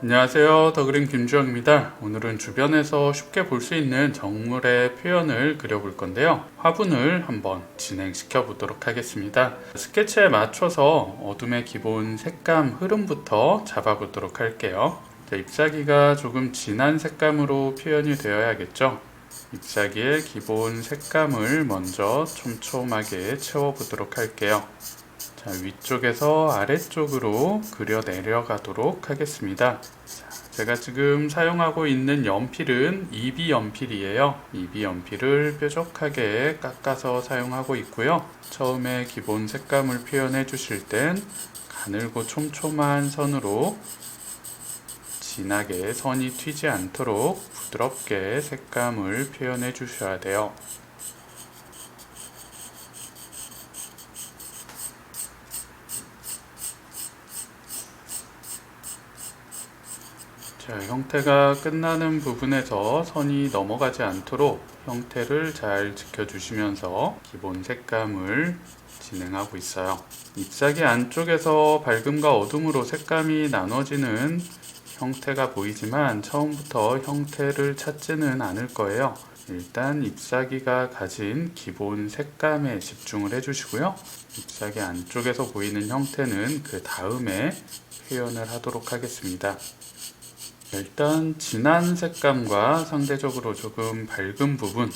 안녕하세요. 더그린 김주영입니다. 오늘은 주변에서 쉽게 볼 수 있는 정물의 표현을 그려볼 건데요. 화분을 한번 진행시켜 보도록 하겠습니다. 스케치에 맞춰서 어둠의 기본 색감 흐름부터 잡아보도록 할게요. 잎사귀가 조금 진한 색감으로 표현이 되어야겠죠. 잎사귀의 기본 색감을 먼저 촘촘하게 채워보도록 할게요. 자, 위쪽에서 아래쪽으로 그려 내려가도록 하겠습니다. 제가 지금 사용하고 있는 연필은 EB 연필이에요. EB 연필을 뾰족하게 깎아서 사용하고 있고요. 처음에 기본 색감을 표현해 주실 땐 가늘고 촘촘한 선으로 진하게 선이 튀지 않도록 부드럽게 색감을 표현해 주셔야 돼요. 자, 형태가 끝나는 부분에서 선이 넘어가지 않도록 형태를 잘 지켜주시면서 기본 색감을 진행하고 있어요. 잎사귀 안쪽에서 밝음과 어둠으로 색감이 나눠지는 형태가 보이지만 처음부터 형태를 찾지는 않을 거예요. 일단 잎사귀가 가진 기본 색감에 집중을 해주시고요. 잎사귀 안쪽에서 보이는 형태는 그 다음에 표현을 하도록 하겠습니다. 일단 진한 색감과 상대적으로 조금 밝은 부분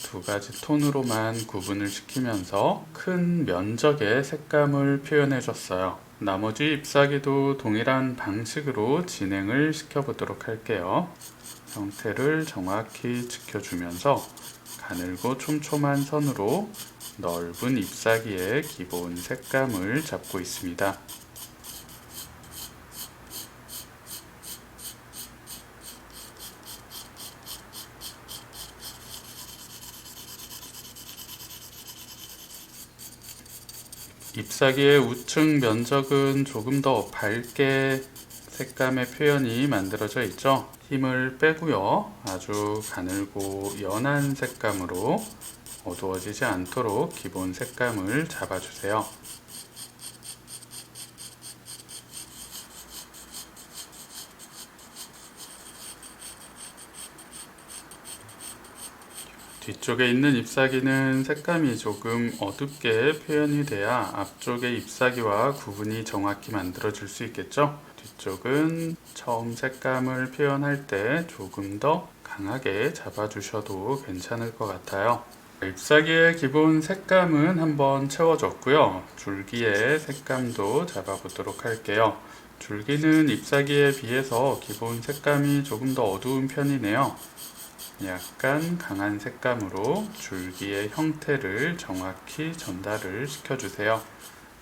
두 가지 톤으로만 구분을 시키면서 큰 면적의 색감을 표현해 줬어요. 나머지 잎사귀도 동일한 방식으로 진행을 시켜보도록 할게요. 형태를 정확히 지켜주면서 가늘고 촘촘한 선으로 넓은 잎사귀의 기본 색감을 잡고 있습니다. 잎사귀의 우측 면적은 조금 더 밝게 색감의 표현이 만들어져 있죠. 힘을 빼고요. 아주 가늘고 연한 색감으로 어두워지지 않도록 기본 색감을 잡아주세요. 뒤쪽에 있는 잎사귀는 색감이 조금 어둡게 표현이 돼야 앞쪽의 잎사귀와 구분이 정확히 만들어질 수 있겠죠. 뒤쪽은 처음 색감을 표현할 때 조금 더 강하게 잡아주셔도 괜찮을 것 같아요. 잎사귀의 기본 색감은 한번 채워줬고요. 줄기의 색감도 잡아보도록 할게요. 줄기는 잎사귀에 비해서 기본 색감이 조금 더 어두운 편이네요. 약간 강한 색감으로 줄기의 형태를 정확히 전달을 시켜주세요.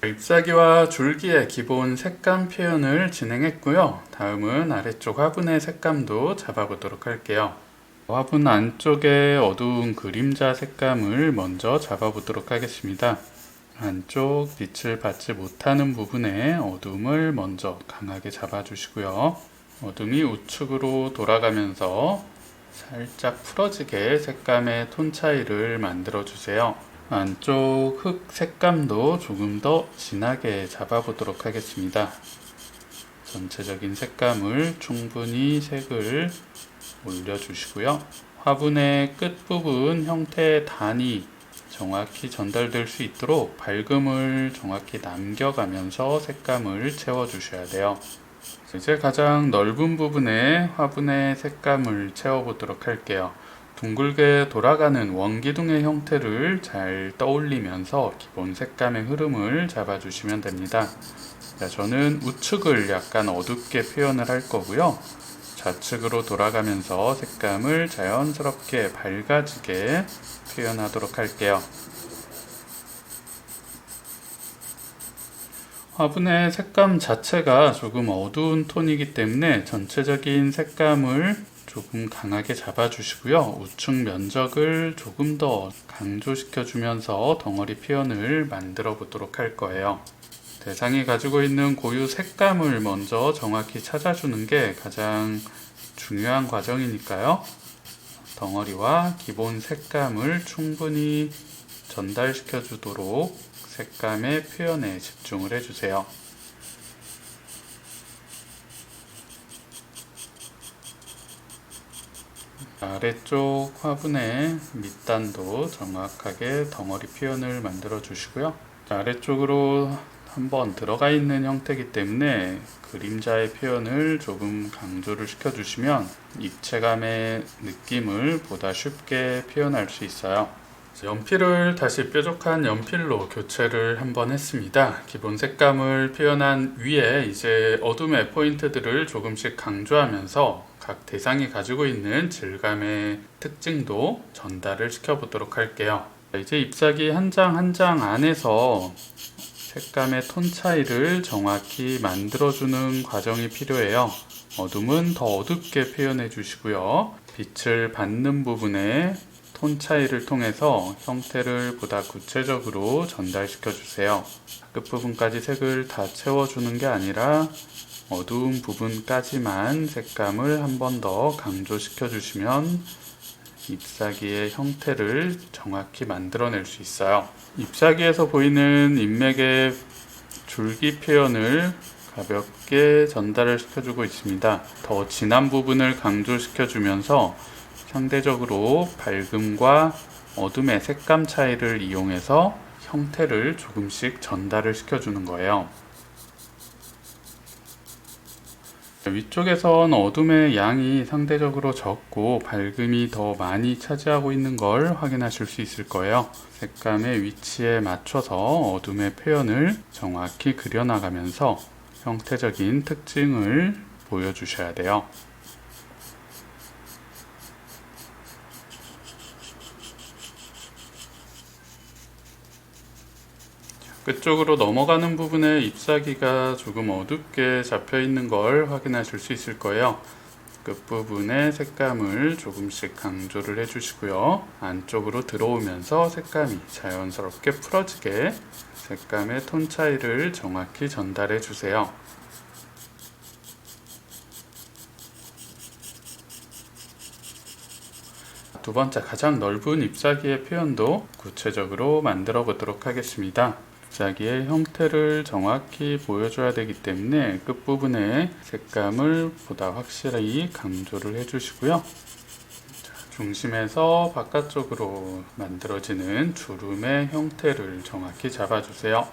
잎사귀와 줄기의 기본 색감 표현을 진행했고요. 다음은 아래쪽 화분의 색감도 잡아보도록 할게요. 화분 안쪽에 어두운 그림자 색감을 먼저 잡아보도록 하겠습니다. 안쪽 빛을 받지 못하는 부분의 어둠을 먼저 강하게 잡아주시고요. 어둠이 우측으로 돌아가면서 살짝 풀어지게 색감의 톤 차이를 만들어 주세요. 안쪽 흙 색감도 조금 더 진하게 잡아보도록 하겠습니다. 전체적인 색감을 충분히 색을 올려주시고요. 화분의 끝부분 형태의 단이 정확히 전달될 수 있도록 밝음을 정확히 남겨가면서 색감을 채워주셔야 돼요. 이제 가장 넓은 부분에 화분의 색감을 채워보도록 할게요. 둥글게 돌아가는 원기둥의 형태를 잘 떠올리면서 기본 색감의 흐름을 잡아주시면 됩니다. 저는 우측을 약간 어둡게 표현을 할 거고요. 좌측으로 돌아가면서 색감을 자연스럽게 밝아지게 표현하도록 할게요. 화분의 색감 자체가 조금 어두운 톤이기 때문에 전체적인 색감을 조금 강하게 잡아주시고요. 우측 면적을 조금 더 강조시켜 주면서 덩어리 표현을 만들어 보도록 할 거예요. 대상이 가지고 있는 고유 색감을 먼저 정확히 찾아주는 게 가장 중요한 과정이니까요. 덩어리와 기본 색감을 충분히 전달시켜 주도록 색감의 표현에 집중을 해주세요. 아래쪽 화분의 밑단도 정확하게 덩어리 표현을 만들어 주시고요. 아래쪽으로 한번 들어가 있는 형태이기 때문에 그림자의 표현을 조금 강조를 시켜주시면 입체감의 느낌을 보다 쉽게 표현할 수 있어요. 연필을 다시 뾰족한 연필로 교체를 한번 했습니다. 기본 색감을 표현한 위에 이제 어둠의 포인트들을 조금씩 강조하면서 각 대상이 가지고 있는 질감의 특징도 전달을 시켜보도록 할게요. 이제 잎사귀 한 장 한 장 안에서 색감의 톤 차이를 정확히 만들어주는 과정이 필요해요. 어둠은 더 어둡게 표현해 주시고요. 빛을 받는 부분에 톤 차이를 통해서 형태를 보다 구체적으로 전달시켜 주세요. 끝부분까지 색을 다 채워주는 게 아니라 어두운 부분까지만 색감을 한 번 더 강조시켜 주시면 잎사귀의 형태를 정확히 만들어낼 수 있어요. 잎사귀에서 보이는 잎맥의 줄기 표현을 가볍게 전달을 시켜주고 있습니다. 더 진한 부분을 강조시켜주면서 상대적으로 밝음과 어둠의 색감 차이를 이용해서 형태를 조금씩 전달을 시켜주는 거예요. 위쪽에선 어둠의 양이 상대적으로 적고 밝음이 더 많이 차지하고 있는 걸 확인하실 수 있을 거예요. 색감의 위치에 맞춰서 어둠의 표현을 정확히 그려나가면서 형태적인 특징을 보여주셔야 돼요. 끝쪽으로 넘어가는 부분에 잎사귀가 조금 어둡게 잡혀 있는 걸 확인하실 수 있을 거예요. 끝부분의 색감을 조금씩 강조를 해주시고요. 안쪽으로 들어오면서 색감이 자연스럽게 풀어지게 색감의 톤 차이를 정확히 전달해 주세요. 두 번째, 가장 넓은 잎사귀의 표현도 구체적으로 만들어 보도록 하겠습니다. 잎사귀의 형태를 정확히 보여줘야 되기 때문에 끝부분에 색감을 보다 확실히 강조를 해주시고요. 중심에서 바깥쪽으로 만들어지는 주름의 형태를 정확히 잡아주세요.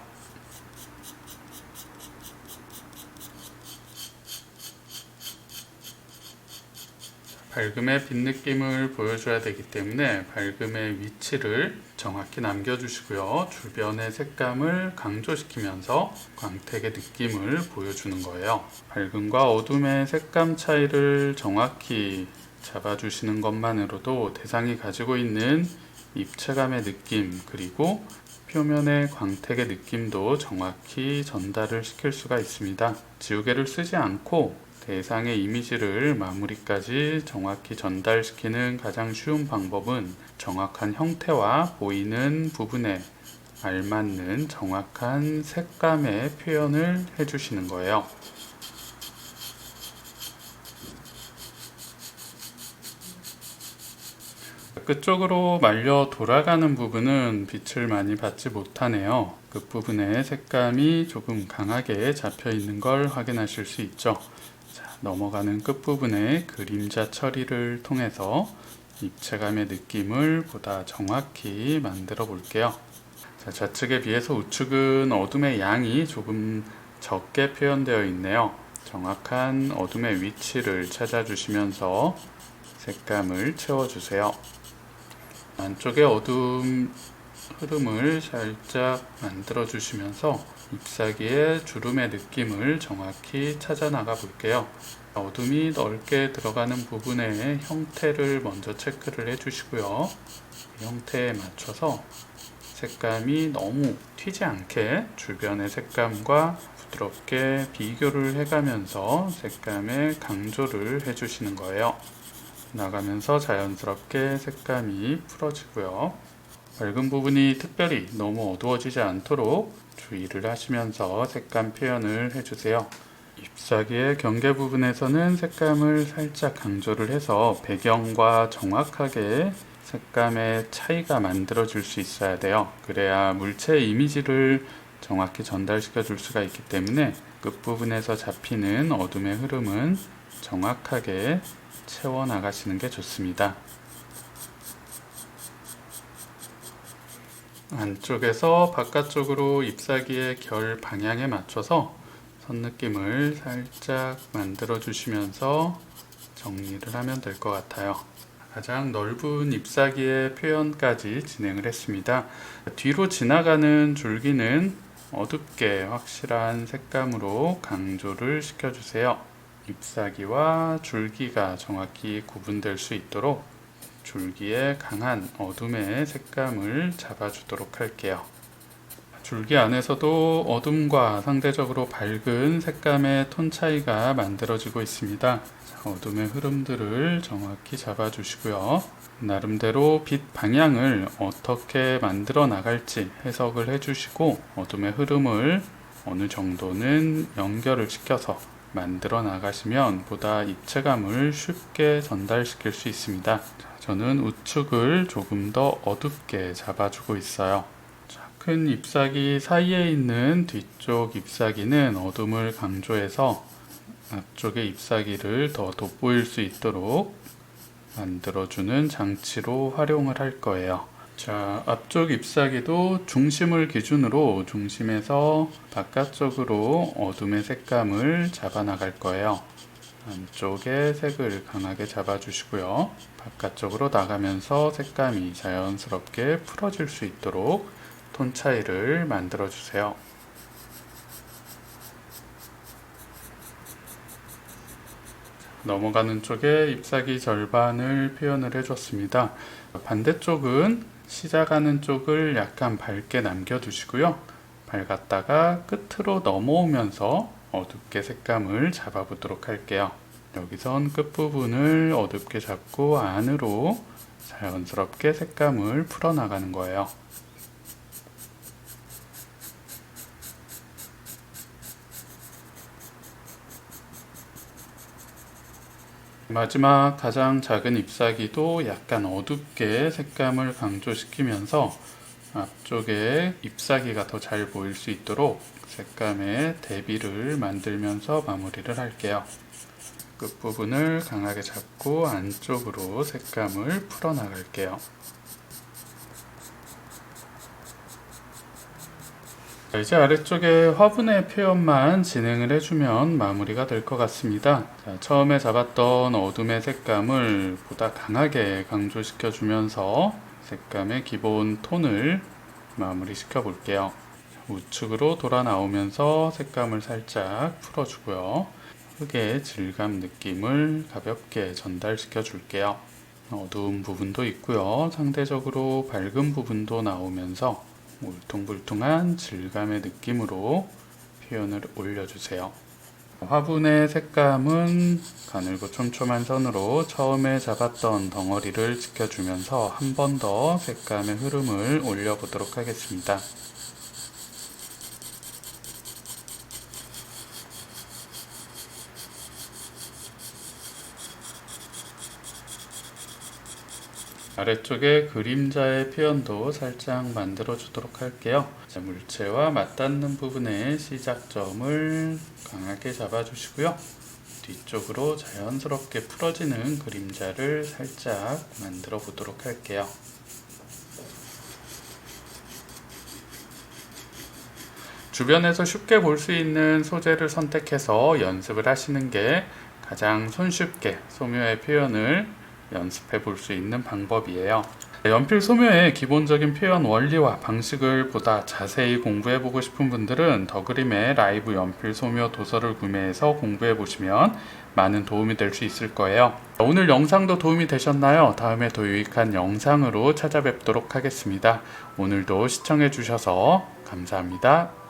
밝음의 빛 느낌을 보여줘야 되기 때문에 밝음의 위치를 정확히 남겨주시고요. 주변의 색감을 강조시키면서 광택의 느낌을 보여주는 거예요. 밝음과 어둠의 색감 차이를 정확히 잡아주시는 것만으로도 대상이 가지고 있는 입체감의 느낌, 그리고 표면의 광택의 느낌도 정확히 전달을 시킬 수가 있습니다. 지우개를 쓰지 않고 대상의 이미지를 마무리까지 정확히 전달시키는 가장 쉬운 방법은 정확한 형태와 보이는 부분에 알맞는 정확한 색감의 표현을 해주시는 거예요. 끝쪽으로 말려 돌아가는 부분은 빛을 많이 받지 못하네요. 끝부분에 색감이 조금 강하게 잡혀 있는 걸 확인하실 수 있죠. 넘어가는 끝부분에 그림자 처리를 통해서 입체감의 느낌을 보다 정확히 만들어 볼게요. 좌측에 비해서 우측은 어둠의 양이 조금 적게 표현되어 있네요. 정확한 어둠의 위치를 찾아주시면서 색감을 채워주세요. 안쪽에 어둠 흐름을 살짝 만들어 주시면서 잎사귀의 주름의 느낌을 정확히 찾아 나가 볼게요. 어둠이 넓게 들어가는 부분의 형태를 먼저 체크를 해 주시고요. 형태에 맞춰서 색감이 너무 튀지 않게 주변의 색감과 부드럽게 비교를 해가면서 색감의 강조를 해주시는 거예요. 나가면서 자연스럽게 색감이 풀어지고요. 밝은 부분이 특별히 너무 어두워지지 않도록 주의를 하시면서 색감 표현을 해주세요. 잎사귀의 경계 부분에서는 색감을 살짝 강조를 해서 배경과 정확하게 색감의 차이가 만들어질 수 있어야 돼요. 그래야 물체 이미지를 정확히 전달시켜 줄 수가 있기 때문에 끝부분에서 잡히는 어둠의 흐름은 정확하게 채워 나가시는 게 좋습니다. 안쪽에서 바깥쪽으로 잎사귀의 결 방향에 맞춰서 선 느낌을 살짝 만들어 주시면서 정리를 하면 될 것 같아요. 가장 넓은 잎사귀의 표현까지 진행을 했습니다. 뒤로 지나가는 줄기는 어둡게 확실한 색감으로 강조를 시켜주세요. 잎사귀와 줄기가 정확히 구분될 수 있도록 줄기에 강한 어둠의 색감을 잡아주도록 할게요. 줄기 안에서도 어둠과 상대적으로 밝은 색감의 톤 차이가 만들어지고 있습니다. 어둠의 흐름들을 정확히 잡아주시고요. 나름대로 빛 방향을 어떻게 만들어 나갈지 해석을 해주시고 어둠의 흐름을 어느 정도는 연결을 시켜서 만들어 나가시면 보다 입체감을 쉽게 전달시킬 수 있습니다. 저는 우측을 조금 더 어둡게 잡아주고 있어요. 큰 잎사귀 사이에 있는 뒤쪽 잎사귀는 어둠을 강조해서 앞쪽의 잎사귀를 더 돋보일 수 있도록 만들어주는 장치로 활용을 할 거예요. 자, 앞쪽 잎사귀도 중심을 기준으로 중심에서 바깥쪽으로 어둠의 색감을 잡아 나갈 거예요. 안쪽에 색을 강하게 잡아주시고요. 바깥쪽으로 나가면서 색감이 자연스럽게 풀어질 수 있도록 톤 차이를 만들어 주세요. 넘어가는 쪽에 잎사귀 절반을 표현을 해줬습니다. 반대쪽은 시작하는 쪽을 약간 밝게 남겨두시고요. 밝았다가 끝으로 넘어오면서 어둡게 색감을 잡아보도록 할게요. 여기선 끝부분을 어둡게 잡고 안으로 자연스럽게 색감을 풀어나가는 거예요. 마지막 가장 작은 잎사귀도 약간 어둡게 색감을 강조시키면서 앞쪽에 잎사귀가 더 잘 보일 수 있도록 색감의 대비를 만들면서 마무리를 할게요. 끝부분을 강하게 잡고 안쪽으로 색감을 풀어나갈게요. 이제 아래쪽에 화분의 표현만 진행을 해주면 마무리가 될 것 같습니다. 자, 처음에 잡았던 어둠의 색감을 보다 강하게 강조시켜 주면서 색감의 기본 톤을 마무리 시켜 볼게요. 우측으로 돌아 나오면서 색감을 살짝 풀어주고요. 흙의 질감 느낌을 가볍게 전달시켜 줄게요. 어두운 부분도 있고요. 상대적으로 밝은 부분도 나오면서 울퉁불퉁한 질감의 느낌으로 표현을 올려주세요. 화분의 색감은 가늘고 촘촘한 선으로 처음에 잡았던 덩어리를 지켜주면서 한 번 더 색감의 흐름을 올려보도록 하겠습니다. 아래쪽에 그림자의 표현도 살짝 만들어 주도록 할게요. 물체와 맞닿는 부분의 시작점을 강하게 잡아 주시고요. 뒤쪽으로 자연스럽게 풀어지는 그림자를 살짝 만들어 보도록 할게요. 주변에서 쉽게 볼 수 있는 소재를 선택해서 연습을 하시는 게 가장 손쉽게 소묘의 표현을 연습해 볼 수 있는 방법이에요. 연필 소묘의 기본적인 표현 원리와 방식을 보다 자세히 공부해 보고 싶은 분들은 더그림의 라이브 연필 소묘 도서를 구매해서 공부해 보시면 많은 도움이 될 수 있을 거예요. 오늘 영상도 도움이 되셨나요? 다음에 더 유익한 영상으로 찾아뵙도록 하겠습니다. 오늘도 시청해 주셔서 감사합니다.